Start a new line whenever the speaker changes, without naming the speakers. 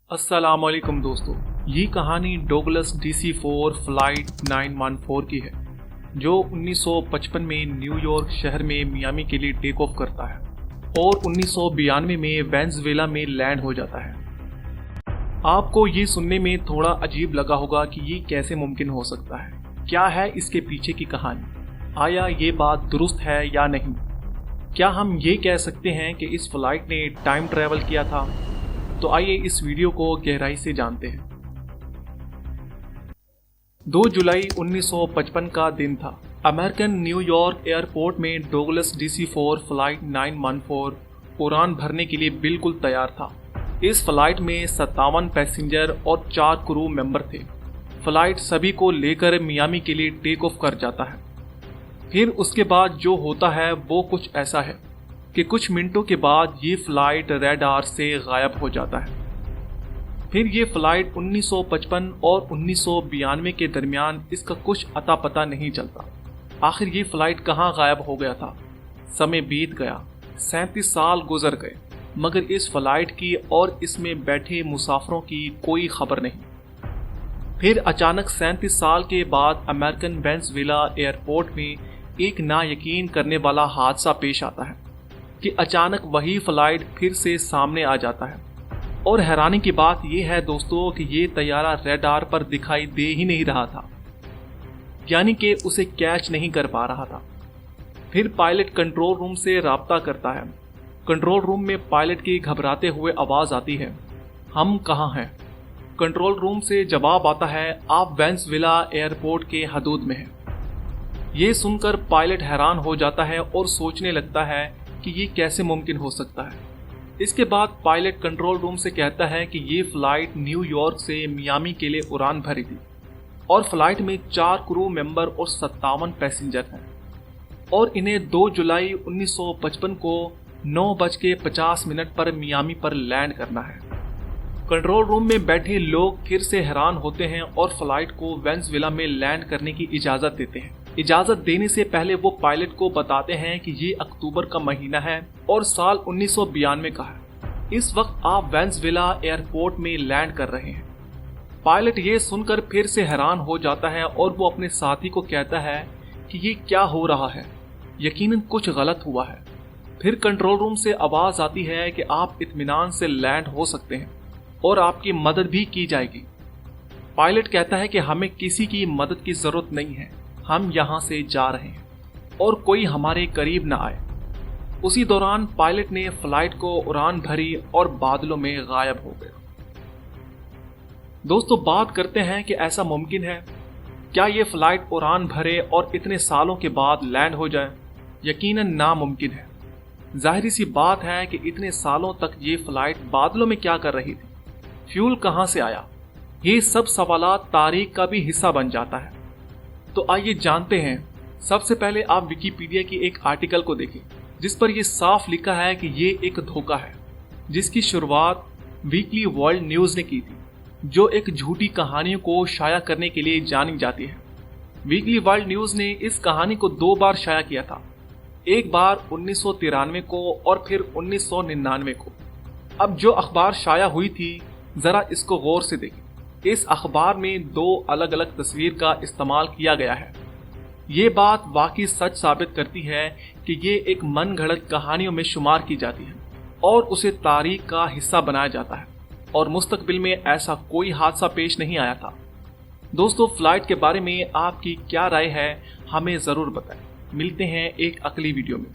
अस्सलाम वालेकुम दोस्तों, ये कहानी डोगलस DC-4 फ्लाइट 914 की है जो 1955 में न्यूयॉर्क शहर में मियामी के लिए टेक ऑफ करता है और 1992 में वेनेजुएला में लैंड हो जाता है। आपको ये सुनने में थोड़ा अजीब लगा होगा कि ये कैसे मुमकिन हो सकता है, क्या है इसके पीछे की कहानी, आया ये बात दुरुस्त है या नहीं, क्या हम ये कह सकते हैं कि इस फ्लाइट ने टाइम ट्रैवल किया था। तो आइए इस वीडियो को गहराई से जानते हैं। 2 जुलाई 1955 का दिन था। अमेरिकन न्यूयॉर्क एयरपोर्ट में डोगलस DC-4 फ्लाइट 914 उड़ान भरने के लिए बिल्कुल तैयार था। इस फ्लाइट में 57 पैसेंजर और 4 क्रू मेंबर थे। फ्लाइट सभी को लेकर मियामी के लिए टेक ऑफ कर जाता है। फिर उसके बाद जो होता है वो कुछ ऐसा है कि कुछ मिनटों के बाद ये फ्लाइट रडार से गायब हो जाता है। फिर ये फ्लाइट 1955 और 1992 के दरमियान इसका कुछ अता पता नहीं चलता। आखिर ये फ्लाइट कहाँ गायब हो गया था। समय बीत गया, 37 साल गुजर गए, मगर इस फ्लाइट की और इसमें बैठे मुसाफिरों की कोई खबर नहीं। फिर अचानक 37 साल के बाद अमेरिकन वेनेजुएला एयरपोर्ट में एक नायकीन करने वाला हादसा पेश आता है कि अचानक वही फ्लाइट फिर से सामने आ जाता है। और हैरानी की बात यह है दोस्तों कि ये तैयारा रडार पर दिखाई दे ही नहीं रहा था, यानी कि उसे कैच नहीं कर पा रहा था। फिर पायलट कंट्रोल रूम से राब्ता करता है। कंट्रोल रूम में पायलट की घबराते हुए आवाज आती है, हम कहाँ हैं। कंट्रोल रूम से जवाब आता है, आप वेनेजुएला एयरपोर्ट के हदूद में हैं। ये सुनकर पायलट हैरान हो जाता है और सोचने लगता है कि ये कैसे मुमकिन हो सकता है। इसके बाद पायलट कंट्रोल रूम से कहता है कि ये फ्लाइट न्यूयॉर्क से मियामी के लिए उड़ान भरी थी और फ्लाइट में 4 क्रू मेंबर और 57 पैसेंजर हैं और इन्हें 2 जुलाई 1955 को 9:50 पर मियामी पर लैंड करना है। कंट्रोल रूम में बैठे लोग फिर से हैरान होते हैं और फ्लाइट को वेनेजुएला में लैंड करने की इजाजत देते हैं। इजाजत देने से पहले वो पायलट को बताते हैं कि ये अक्टूबर का महीना है और साल 1992 का है। इस वक्त आप वेनेजुएला एयरपोर्ट में लैंड कर रहे हैं। पायलट ये सुनकर फिर से हैरान हो जाता है और वो अपने साथी को कहता है कि ये क्या हो रहा है, यकीनन कुछ गलत हुआ है। फिर कंट्रोल रूम से आवाज आती है कि आप इत्मीनान से लैंड हो सकते हैं और आपकी मदद भी की जाएगी। पायलट कहता है कि हमें किसी की मदद की जरूरत नहीं है, हम यहाँ से जा रहे हैं और कोई हमारे करीब न आए। उसी दौरान पायलट ने फ्लाइट को उड़ान भरी और बादलों में गायब हो गया। दोस्तों, बात करते हैं कि ऐसा मुमकिन है, क्या ये फ्लाइट उड़ान भरे और इतने सालों के बाद लैंड हो जाए। यकीनन नामुमकिन है। जाहिर सी बात है कि इतने सालों तक ये फ्लाइट बादलों में क्या कर रही थी, फ्यूल कहां से आया। ये सब सवालात तारीख का भी हिस्सा बन जाता है। तो आइए जानते हैं। सबसे पहले आप विकिपीडिया की एक आर्टिकल को देखें जिस पर यह साफ लिखा है कि ये एक धोखा है जिसकी शुरुआत वीकली वर्ल्ड न्यूज ने की थी, जो एक झूठी कहानियों को शाया करने के लिए जानी जाती है। वीकली वर्ल्ड न्यूज ने इस कहानी को 2 बार शाया किया था, एक बार 1993 को और फिर 1999 को। अब जो अखबार शाया हुई थी, जरा इसको गौर से देखें। इस अखबार में 2 अलग अलग तस्वीर का इस्तेमाल किया गया है। ये बात वाकई सच साबित करती है कि ये एक मन घड़त कहानियों में शुमार की जाती है और उसे तारीख का हिस्सा बनाया जाता है और मुस्तकबिल में ऐसा कोई हादसा पेश नहीं आया था। दोस्तों, फ्लाइट के बारे में आपकी क्या राय है, हमें जरूर बताएं। मिलते हैं एक अगली वीडियो में।